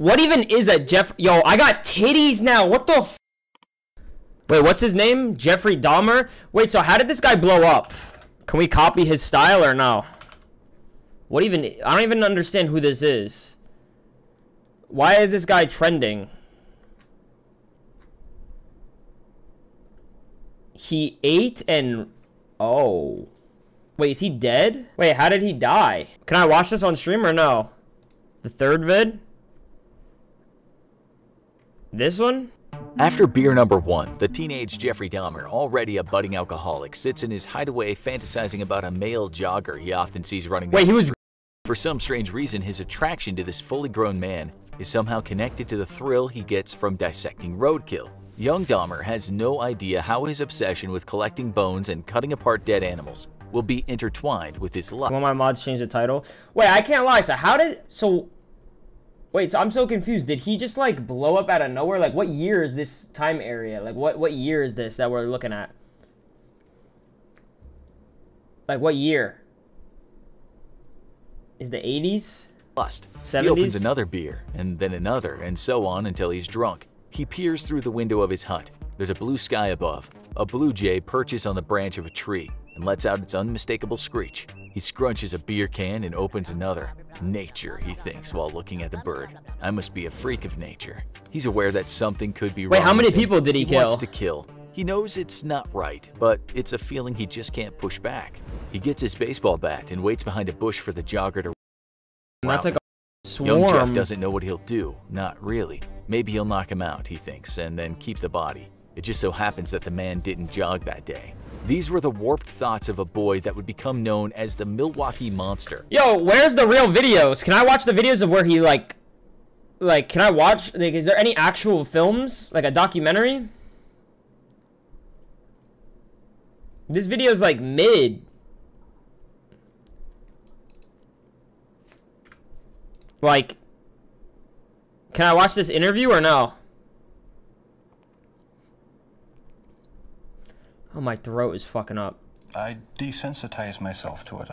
What even is a Yo, I got titties now. What the f? Wait, what's his name? Jeffrey Dahmer? Wait, so how did this guy blow up? Can we copy his style or no? What even? I don't even understand who this is. Why is this guy trending? He ate and... Oh. Wait, is he dead? Wait, how did he die? Can I watch this on stream or no? The third vid? This one? After beer number 1, the teenage Jeffrey Dahmer, already a budding alcoholic, sits in his hideaway fantasizing about a male jogger he often sees running. Wait, he was... For some strange reason, his attraction to this fully grown man is somehow connected to the thrill he gets from dissecting roadkill. Young Dahmer has no idea how his obsession with collecting bones and cutting apart dead animals will be intertwined with his life. Will my mods change the title? Wait, I can't lie. So how did... So... Wait, so I'm so confused. Did he just, like, blow up out of nowhere? Like, what year is this time area? Like, what year is this that we're looking at? Like, what year? Is the 80s? Lust. 70s? He opens another beer, and then another, and so on until he's drunk. He peers through the window of his hut. There's a blue sky above. A blue jay perches on the branch of a tree and lets out its unmistakable screech. He scrunches a beer can and opens another. Nature, he thinks while looking at the bird. I must be a freak of nature. He's aware that something could be wrong. Wait, how many with him. people did he kill? He wants to kill. He knows it's not right, but it's a feeling he just can't push back. He gets his baseball bat and waits behind a bush for the jogger to... That's like a swarm. Young Jeff doesn't know what he'll do. Not really. Maybe he'll knock him out, he thinks, and then keep the body. It just so happens that the man didn't jog that day. These were the warped thoughts of a boy that would become known as the Milwaukee Monster. Yo, where's the real videos? Can I watch the videos of where he, like, can I watch, like, is there any actual films? Like a documentary? This video's, like, mid. Like, can I watch this interview or no? Oh, my throat is fucking up. I desensitized myself to it.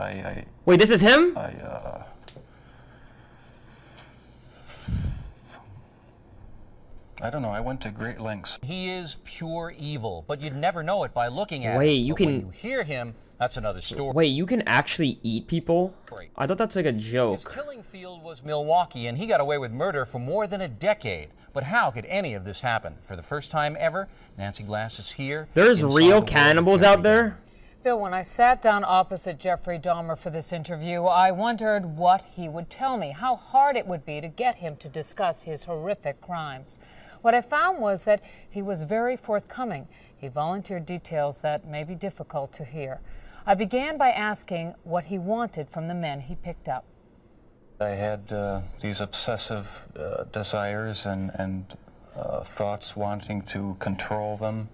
Wait, this is him? I don't know. I went to great lengths. He is pure evil, but you'd never know it by looking at him. Wait, you can... When you hear him, that's another story. Wait, you can actually eat people? I thought that's like a joke. His killing field was Milwaukee, and he got away with murder for more than a decade. But how could any of this happen? For the first time ever, Nancy Glass is here. There's real cannibals out there? Bill, when I sat down opposite Jeffrey Dahmer for this interview, I wondered what he would tell me, how hard it would be to get him to discuss his horrific crimes. What I found was that he was very forthcoming. He volunteered details that may be difficult to hear. I began by asking what he wanted from the men he picked up. I had these obsessive desires and thoughts wanting to control them,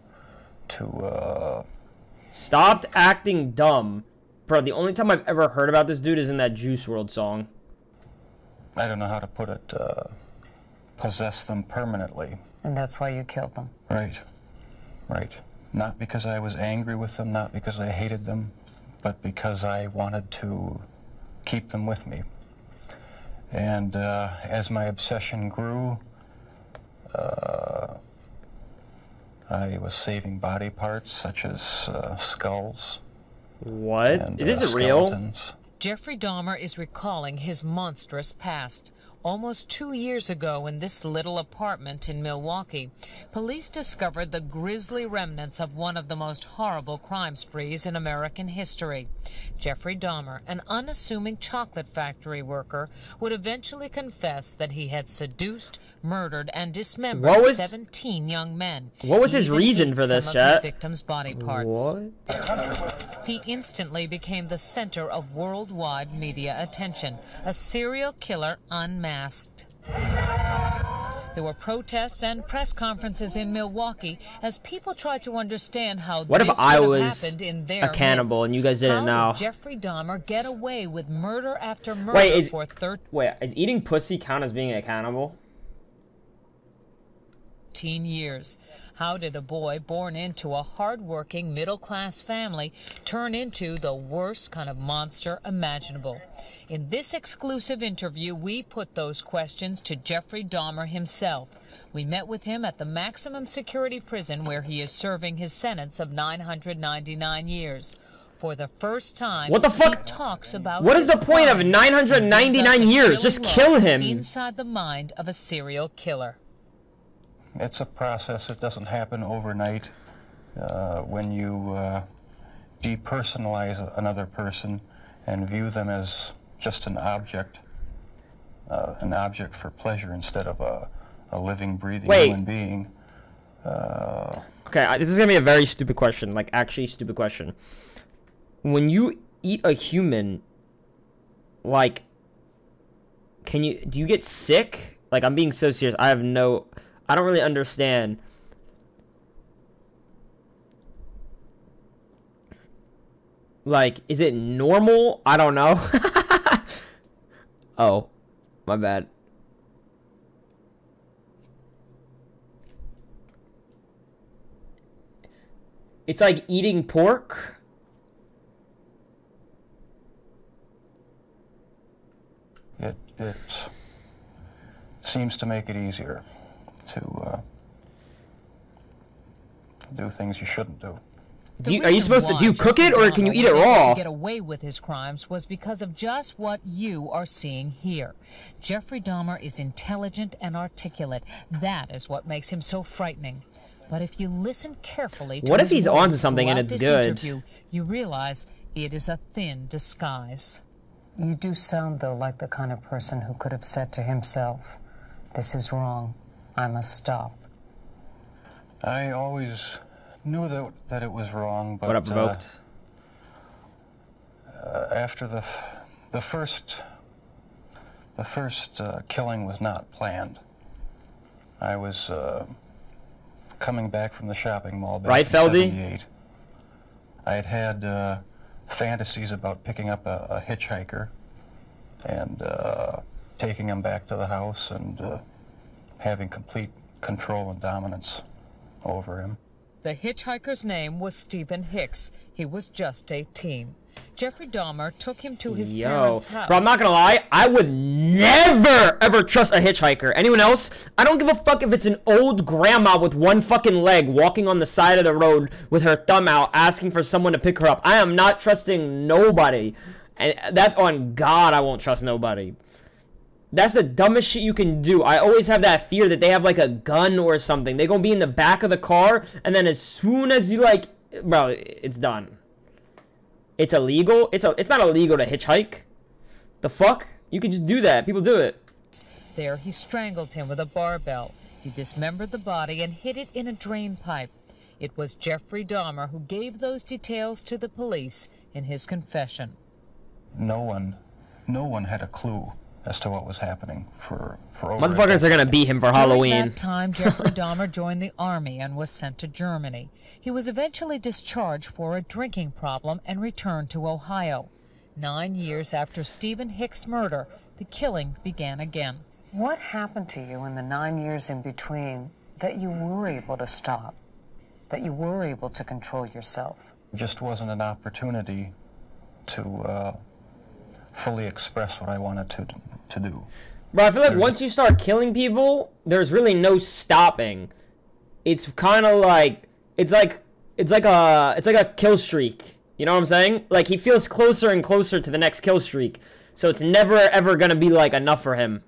to... Stopped acting dumb. Bro, the only time I've ever heard about this dude is in that Juice WRLD song. I don't know how to put it, possess them permanently. And that's why you killed them? Right. Right. Not because I was angry with them, not because I hated them, but because I wanted to keep them with me. And as my obsession grew, I was saving body parts such as skulls. What? And, is this real? skeletons. Jeffrey Dahmer is recalling his monstrous past. Almost 2 years ago in this little apartment in Milwaukee, police discovered the grisly remnants of one of the most horrible crime sprees in American history. Jeffrey Dahmer, an unassuming chocolate factory worker, would eventually confess that he had seduced, murdered, and dismembered 17 young men. What was his reason for this, chat? His victims' body parts. What? He instantly became the center of worldwide media attention, a serial killer unmasked. There were protests and press conferences in Milwaukee as people tried to understand how what if this I could have was happened in their a cannibal midst. and you guys didn't know? How did Jeffrey Dahmer get away with murder after murder Wait, is eating pussy count as being a cannibal? 13 years. How did a boy born into a hard-working, middle-class family turn into the worst kind of monster imaginable? In this exclusive interview, we put those questions to Jeffrey Dahmer himself. We met with him at the maximum security prison where he is serving his sentence of 999 years. For the first time, what the fuck? He talks about what is the point of 999 years? Just kill him. Inside the mind of a serial killer. It's a process. It doesn't happen overnight. When you depersonalize another person and view them as just an object for pleasure instead of a living, breathing human being. Okay, this is gonna be a very stupid question, like actually stupid question. When you eat a human, like, do you get sick? Like, I'm being so serious. I don't really understand. Like, is it normal? I don't know. Oh, my bad. It's like eating pork. It seems to make it easier to do things you shouldn't do. Are you supposed to, do you cook it or can you eat it raw? To get away with his crimes was because of just what you are seeing here. Jeffrey Dahmer is intelligent and articulate. That is what makes him so frightening. But if you listen carefully to what if his he's onto words something and throughout it's this good? interview, you realize it is a thin disguise. You do sound, though, like the kind of person who could have said to himself, "This is wrong. I must stop." I always knew that it was wrong, but what up, Revoked? After the first killing was not planned. I was coming back from the shopping mall back in '78. I had fantasies about picking up a hitchhiker and taking him back to the house and having complete control and dominance over him. The hitchhiker's name was Stephen Hicks. He was just 18. Jeffrey Dahmer took him to his parents' house. Bro, I'm not gonna lie. I would never, ever trust a hitchhiker. Anyone else? I don't give a fuck if it's an old grandma with one fucking leg walking on the side of the road with her thumb out asking for someone to pick her up. I am not trusting nobody. And that's on God, I won't trust nobody. That's the dumbest shit you can do. I always have that fear that they have like a gun or something. They're gonna be in the back of the car and then as soon as you like, bro, it's done. It's illegal. It's not illegal to hitchhike. The fuck? You can just do that. People do it. There, he strangled him with a barbell. He dismembered the body and hid it in a drain pipe. It was Jeffrey Dahmer who gave those details to the police in his confession. No one had a clue as to what was happening for over motherfuckers are gonna beat him for Halloween. During that time, Jeffrey Dahmer joined the army and was sent to Germany. He was eventually discharged for a drinking problem and returned to Ohio. 9 years after Stephen Hicks' murder, the killing began again. What happened to you in the 9 years in between that you were able to stop, that you were able to control yourself? It just wasn't an opportunity to fully express what I wanted to do. Bro, I feel like once you start killing people, there's really no stopping. It's kind of like it's like a kill streak. You know what I'm saying? Like he feels closer and closer to the next kill streak. So it's never ever gonna be like enough for him.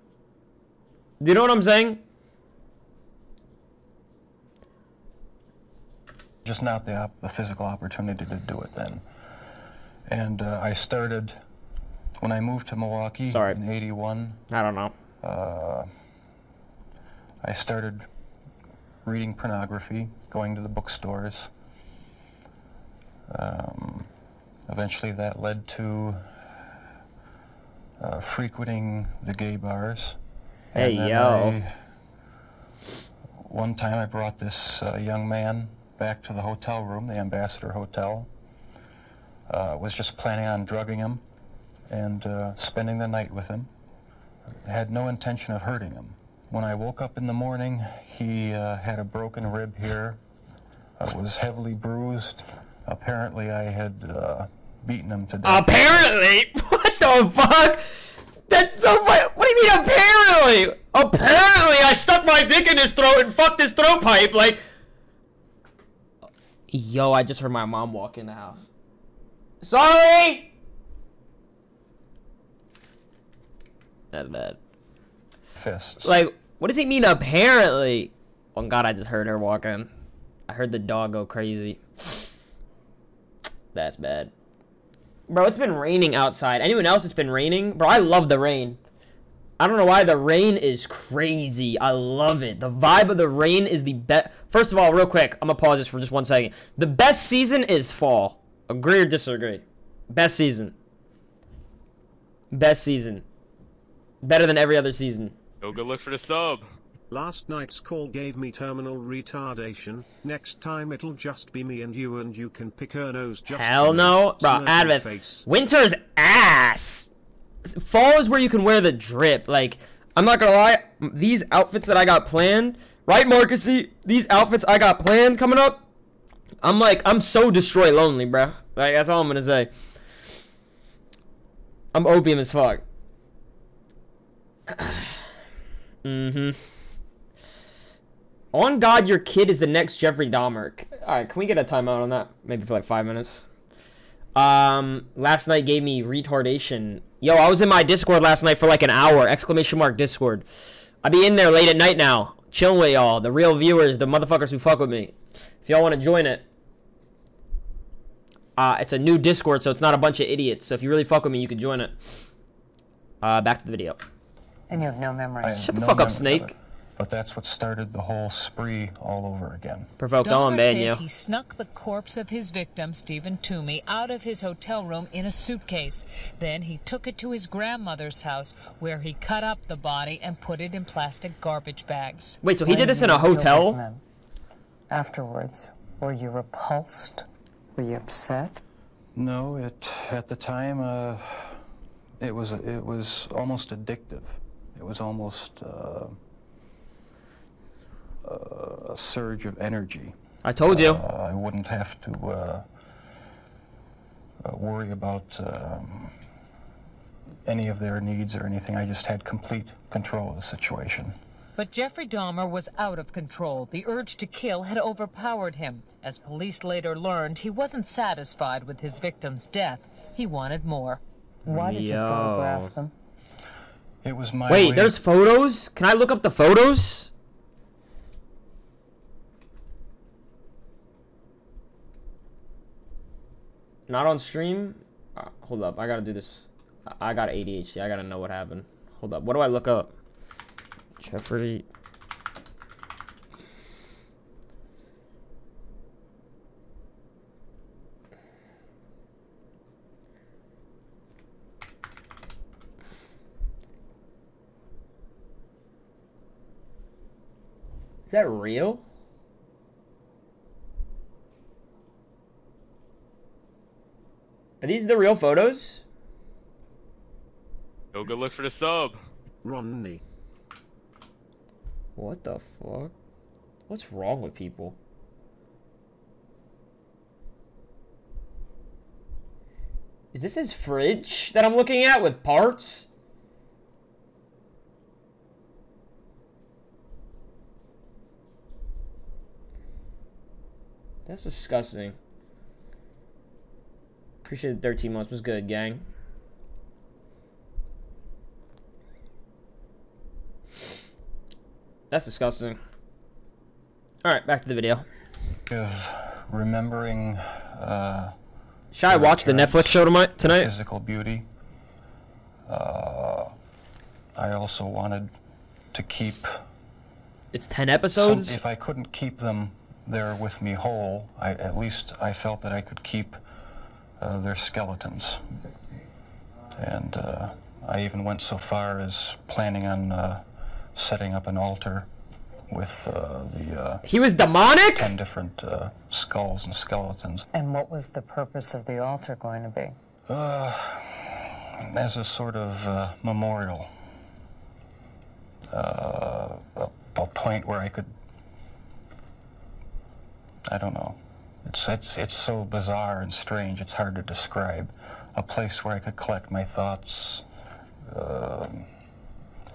Do you know what I'm saying? Just not the physical opportunity to do it then. And I started. When I moved to Milwaukee in '81, I don't know. I started reading pornography, going to the bookstores. Eventually that led to frequenting the gay bars. Hey, yo. One time I brought this young man back to the hotel room, the Ambassador Hotel. Was just planning on drugging him and spending the night with him. I had no intention of hurting him, When I woke up in the morning, he had a broken rib here. Was heavily bruised. Apparently, I had beaten him to death. Apparently? What the fuck? That's so funny. What do you mean apparently? Apparently, I stuck my dick in his throat and fucked his throat pipe. Like, yo, I just heard my mom walk in the house. Sorry. That's bad. Fists. Like, what does he mean apparently? Oh God, I just heard her walk in. I heard the dog go crazy. That's bad. Bro, it's been raining outside. Anyone else, it's been raining? Bro, I love the rain. I don't know why. The rain is crazy. I love it. The vibe of the rain is the best. First of all, real quick, I'm going to pause this for just 1 second. The best season is fall. Agree or disagree? Best season. Best season. Better than every other season. Go good look for the sub. Last night's call gave me terminal retardation. Next time it'll just be me and you can pick her nose just Hell no. Bro, Advent. Winter's ass. Fall is where you can wear the drip. Like, I'm not gonna lie. These outfits that I got planned. Right, Marcusy? These outfits I got planned coming up. I'm so destroy lonely, bro. Like, that's all I'm gonna say. I'm opium as fuck. Mm-hmm. On God, your kid is the next Jeffrey Dahmer. Alright, can we get a timeout on that? Maybe for like 5 minutes. Last night gave me retardation. Yo, I was in my Discord last night for like an hour. Exclamation mark Discord. I be in there late at night now. Chilling with y'all. The real viewers. The motherfuckers who fuck with me. If y'all want to join it. It's a new Discord, so it's not a bunch of idiots. So if you really fuck with me, you can join it. Back to the video. And you have no memory. Shut the fuck up, Snake. But that's what started the whole spree all over again. Provoked on, man, says yo. he snuck the corpse of his victim, Stephen Toomey, out of his hotel room in a suitcase. Then he took it to his grandmother's house, where he cut up the body and put it in plastic garbage bags. Wait, so he did this in a hotel? Afterwards, were you repulsed? Were you upset? No, at the time it was almost addictive. It was almost a surge of energy. I told you. I wouldn't have to worry about any of their needs or anything. I just had complete control of the situation. But Jeffrey Dahmer was out of control. The urge to kill had overpowered him. As police later learned, he wasn't satisfied with his victim's death. He wanted more. Why did you photograph them? It was my Wait, way. there's photos? Can I look up the photos? Not on stream? Hold up, I gotta do this. I got ADHD, I gotta know what happened. Hold up, what do I look up? Jeffrey... Is that real? Are these the real photos? Go good look for the sub. Ronnie. What the fuck? What's wrong with people? Is this his fridge that I'm looking at with parts? That's disgusting. Appreciate the 13 months. Was good, gang. That's disgusting. Alright, back to the video. Of remembering Should I watch the Netflix show tonight? Physical beauty. I also wanted to keep... It's 10 episodes? If I couldn't keep them there with me whole, at least I felt that I could keep their skeletons. And I even went so far as planning on setting up an altar with the he was demonic? 10 different skulls and skeletons. And what was the purpose of the altar going to be? As a sort of memorial. a point where I could, I don't know. It's so bizarre and strange, it's hard to describe. A place where I could collect my thoughts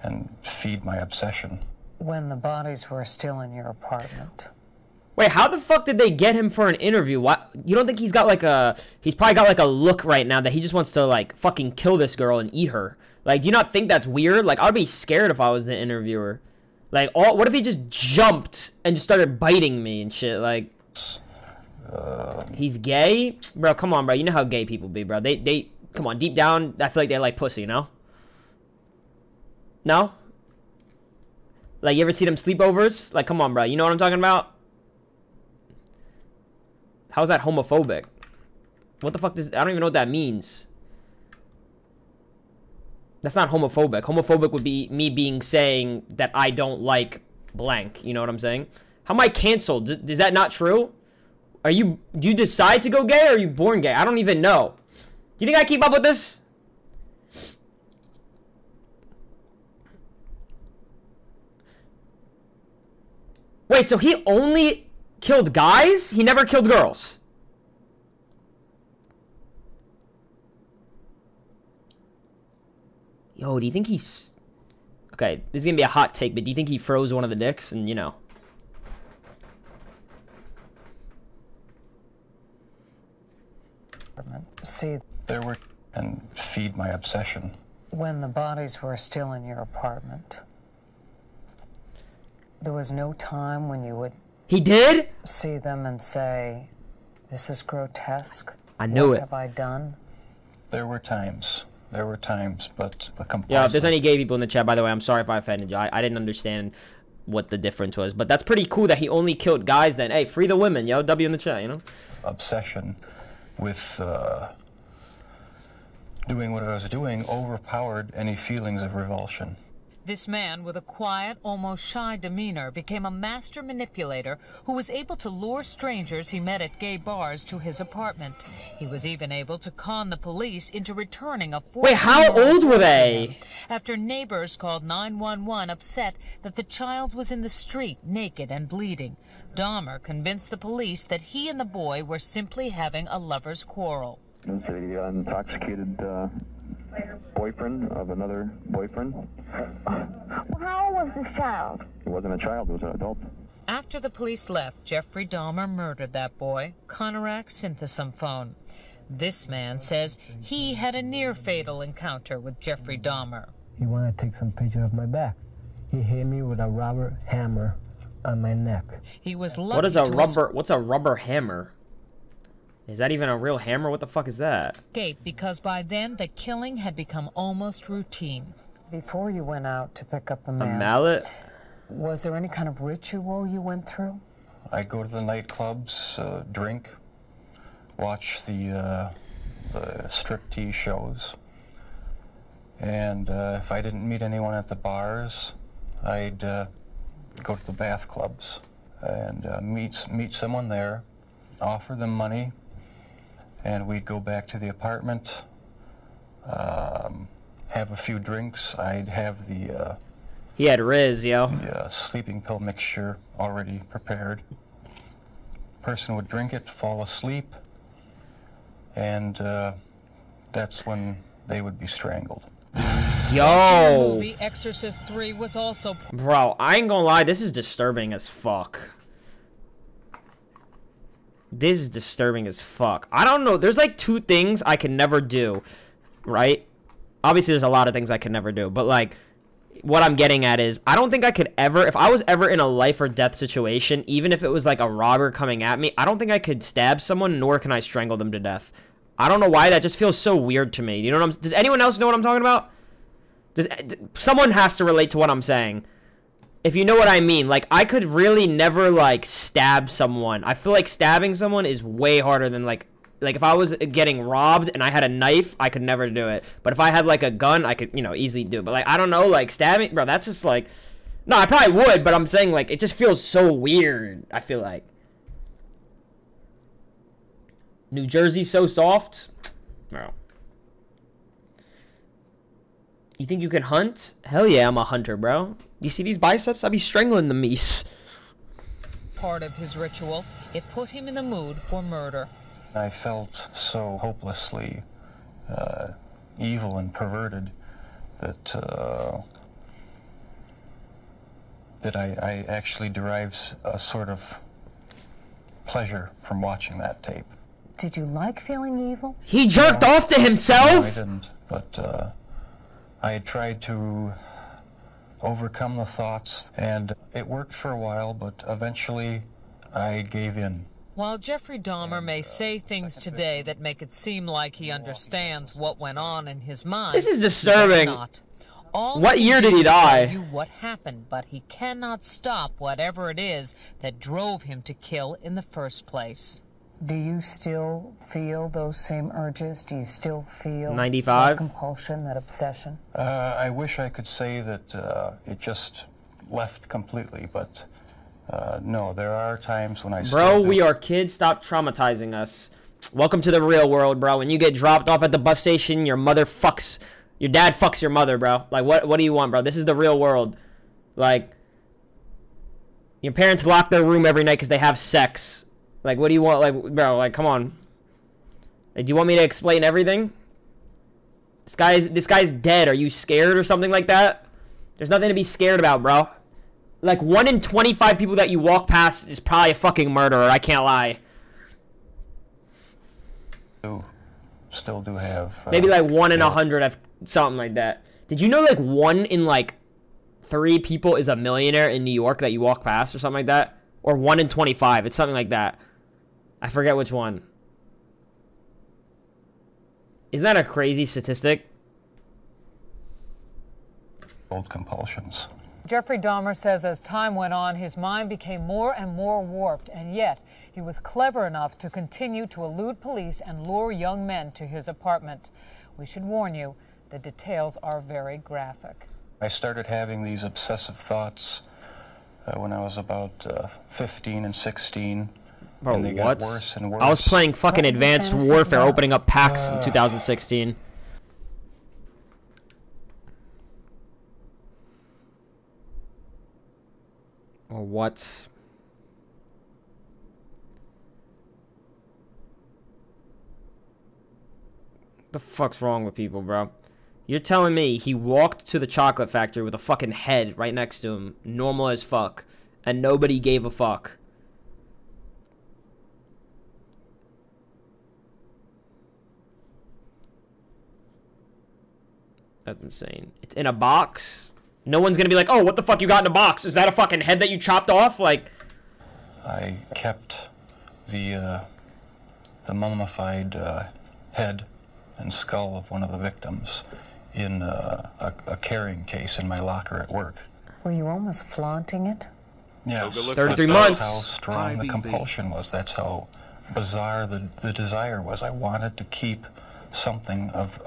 and feed my obsession. When the bodies were still in your apartment. Wait, how the fuck did they get him for an interview? Why? You don't think he's got like a... He's probably got like a look right now that he just wants to like fucking kill this girl and eat her. Like, do you not think that's weird? Like, I'd be scared if I was the interviewer. Like, what if he just jumped and just started biting me and shit? Like, he's gay? Bro, come on, bro. You know how gay people be, bro. They come on, deep down, I feel like they like pussy, you know? No? Like, you ever see them sleepovers? Like, come on, bro. You know what I'm talking about? How's that homophobic? What the fuck does... I don't even know what that means. That's not homophobic. Homophobic would be me saying that I don't like blank. You know what I'm saying? How am I canceled? Is that not true? Do you decide to go gay or are you born gay? I don't even know. Do you think I keep up with this? Wait, so he only killed guys? He never killed girls? Yo, do you think he's... Okay, this is gonna be a hot take, but do you think he froze one of the dicks and, you know... See, There were... and feed my obsession. when the bodies were still in your apartment, there was no time when you would He did? see them and say, this is grotesque. I knew What it. have I done? There were times, but the compulsive... Yeah, if there's any gay people in the chat, by the way, I'm sorry if I offended you. I didn't understand what the difference was. But that's pretty cool that he only killed guys then. Hey, free the women, yo. W in the chat, you know? obsession with doing what I was doing overpowered any feelings of revulsion. This man with a quiet, almost shy demeanor became a master manipulator who was able to lure strangers he met at gay bars to his apartment. He was even able to con the police into returning a 14-year-old Wait, how old were they? after neighbors called 911 upset that the child was in the street naked and bleeding. Dahmer convinced the police that he and the boy were simply having a lover's quarrel. It's a intoxicated boyfriend of another boyfriend. Well, how old was this child? It wasn't a child, it was an adult. After the police left, Jeffrey Dahmer murdered that boy, Conorak Synthesome. This man says he had a near-fatal encounter with Jeffrey Dahmer. He wanted to take some picture of my back. He hit me with a rubber hammer on my neck. He was lucky What is a to rubber... What's a rubber hammer? Is that even a real hammer? What the fuck is that? escape because by then the killing had become almost routine. Before you went out to pick up a A man, mallet? was there any kind of ritual you went through? I'd go to the nightclubs, drink, watch the striptease shows, and if I didn't meet anyone at the bars, I'd go to the bath clubs and meet someone there, offer them money, and we'd go back to the apartment, have a few drinks. I'd have the He had Riz, yo. sleeping pill mixture already prepared. Person would drink it, fall asleep, and that's when they would be strangled. The Yo. movie Exorcist 3 was also... Bro, I ain't gonna lie. This is disturbing as fuck. This is disturbing as fuck. I don't know. There's like two things I can never do, right? Obviously, there's a lot of things I can never do. But like, what I'm getting at is, I don't think I could ever, if I was ever in a life or death situation, even if it was like a robber coming at me, I don't think I could stab someone, nor can I strangle them to death. I don't know why. That just feels so weird to me. You know what I'm... Does anyone else know what I'm talking about? Someone has to relate to what I'm saying. If you know what I mean, like, I could really never, like, stab someone. I feel like stabbing someone is way harder than, like, if I was getting robbed and I had a knife, I could never do it. But if I had, like, a gun, I could, you know, easily do it. But, like, I don't know, like, stabbing, bro, that's just, like, no, I probably would, but I'm saying, like, it just feels so weird, I feel like. New Jersey's so soft? Bro. You think you can hunt? Hell yeah, I'm a hunter, bro. You see these biceps? I'd be strangling the meese. Part of his ritual, it put him in the mood for murder. I felt so hopelessly evil and perverted that I actually derived a sort of pleasure from watching that tape. Did you like feeling evil? He jerked off to himself? No, I didn't, but I had tried to overcome the thoughts, and it worked for a while, but eventually I gave in. While Jeffrey Dahmer may say things today that make it seem like he understands what went on in his mind, this is disturbing. he does not. All What year did he tell die? you what happened, but he cannot stop whatever it is that drove him to kill in the first place. Do you still feel those same urges? Do you still feel 95? that compulsion, that obsession? I wish I could say that it just left completely, but no, there are times when I still Bro, do. we are kids. Stop traumatizing us. Welcome to the real world, bro. When you get dropped off at the bus station, your dad fucks your mother, bro. Like, what do you want, bro? This is the real world. Like, your parents lock their room every night because they have sex. Like, what do you want? Like, bro, like, come on. Like, do you want me to explain everything? This guy's dead. Are you scared or something like that? There's nothing to be scared about, bro. Like, 1 in 25 people that you walk past is probably a fucking murderer. I can't lie. Still do have... Maybe like 1 in 100 have something like that. Did you know like 1 in like 3 people is a millionaire in New York that you walk past or something like that? Or 1 in 25. It's something like that. I forget which one. Isn't that a crazy statistic? Old compulsions. Jeffrey Dahmer says as time went on, his mind became more and more warped, and yet he was clever enough to continue to elude police and lure young men to his apartment. We should warn you, the details are very graphic. I started having these obsessive thoughts when I was about 15 and 16. Bro, and they got worse and worse. I was playing fucking Advanced Warfare, opening up packs in 2016. Or what? The fuck's wrong with people, bro? You're telling me he walked to the chocolate factory with a fucking head right next to him, normal as fuck, and nobody gave a fuck? That's insane. It's in a box? No one's gonna be like, oh, what the fuck you got in a box? Is that a fucking head that you chopped off? Like... I kept the mummified head and skull of one of the victims in a carrying case in my locker at work. Were you almost flaunting it? Yes. 33 months. That's how strong the compulsion was. That's how bizarre the desire was. I wanted to keep something of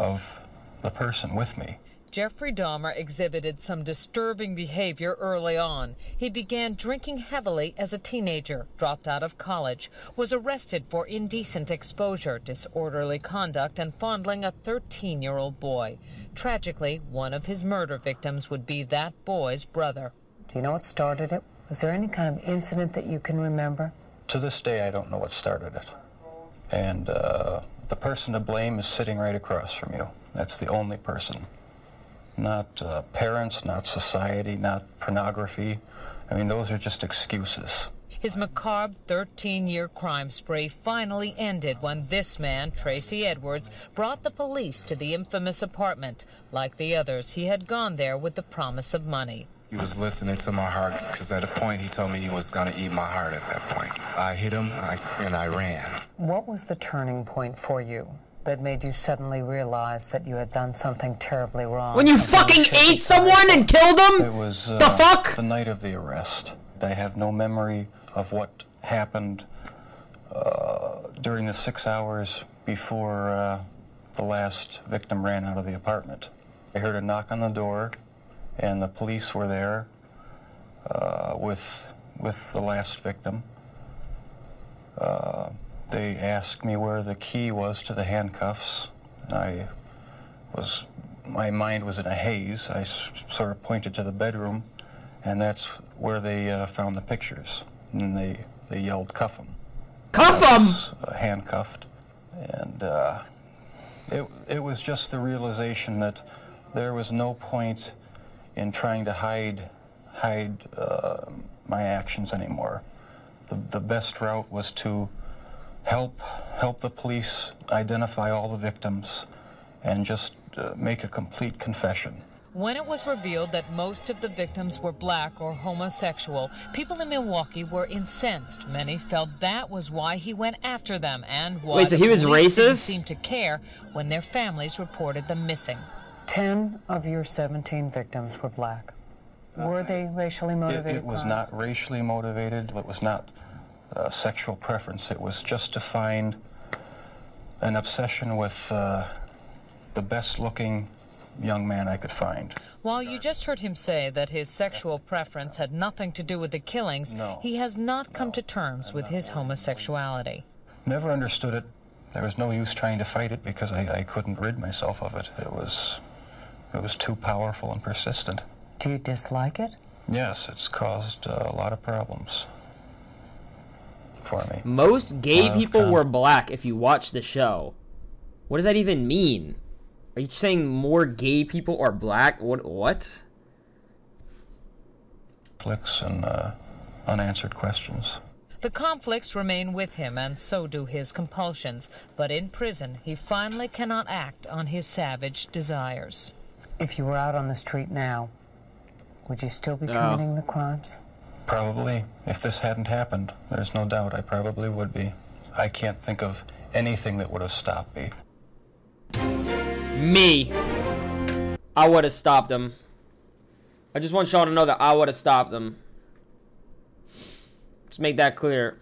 the person with me. Jeffrey Dahmer exhibited some disturbing behavior early on. He began drinking heavily as a teenager, dropped out of college, was arrested for indecent exposure, disorderly conduct, and fondling a 13-year-old boy. Tragically, one of his murder victims would be that boy's brother. Do you know what started it? Was there any kind of incident that you can remember? To this day, I don't know what started it. And the person to blame is sitting right across from you. That's the only person. Not parents, not society, not pornography. I mean, those are just excuses. His macabre 13-year crime spree finally ended when this man, Tracy Edwards, brought the police to the infamous apartment. Like the others, he had gone there with the promise of money. He was listening to my heart because at a point he told me he was going to eat my heart at that point. I hit him and I ran. What was the turning point for you that made you suddenly realize that you had done something terribly wrong? When you fucking ate someone and killed them? It was the fuck? The night of the arrest. I have no memory of what happened during the 6 hours before the last victim ran out of the apartment. I heard a knock on the door, and the police were there with the last victim. They asked me where the key was to the handcuffs. My mind was in a haze. I sort of pointed to the bedroom, And that's where they found the pictures. And they yelled, "Cuff him." Cuff him! Handcuffed. And it was just the realization that there was no point in trying to hide my actions anymore. The best route was to help the police identify all the victims and just make a complete confession. When it was revealed that most of the victims were black or homosexual, people in Milwaukee were incensed. Many felt that was why he went after them and why Wait, so he was police didn't racist? seem to care when their families reported them missing. 10 of your 17 victims were black. Were they racially motivated It was crimes? not racially motivated. It was not sexual preference. It was just to find an obsession with the best-looking young man I could find. While you just heard him say that his sexual preference had nothing to do with the killings, he has not come to terms with his homosexuality. Never understood it. There was no use trying to fight it because I couldn't rid myself of it. It was too powerful and persistent. Do you dislike it? Yes, it's caused a lot of problems for me. Most gay people were black if you watch the show. What does that even mean? Are you saying more gay people are black? What? Conflicts and unanswered questions. The conflicts remain with him, and so do his compulsions. But in prison, he finally cannot act on his savage desires. If you were out on the street now, would you still be committing the crimes? Probably. If this hadn't happened, there's no doubt I probably would be. I can't think of anything that would have stopped me. Me. I would have stopped him. I just want y'all to know that I would have stopped him. Let's make that clear.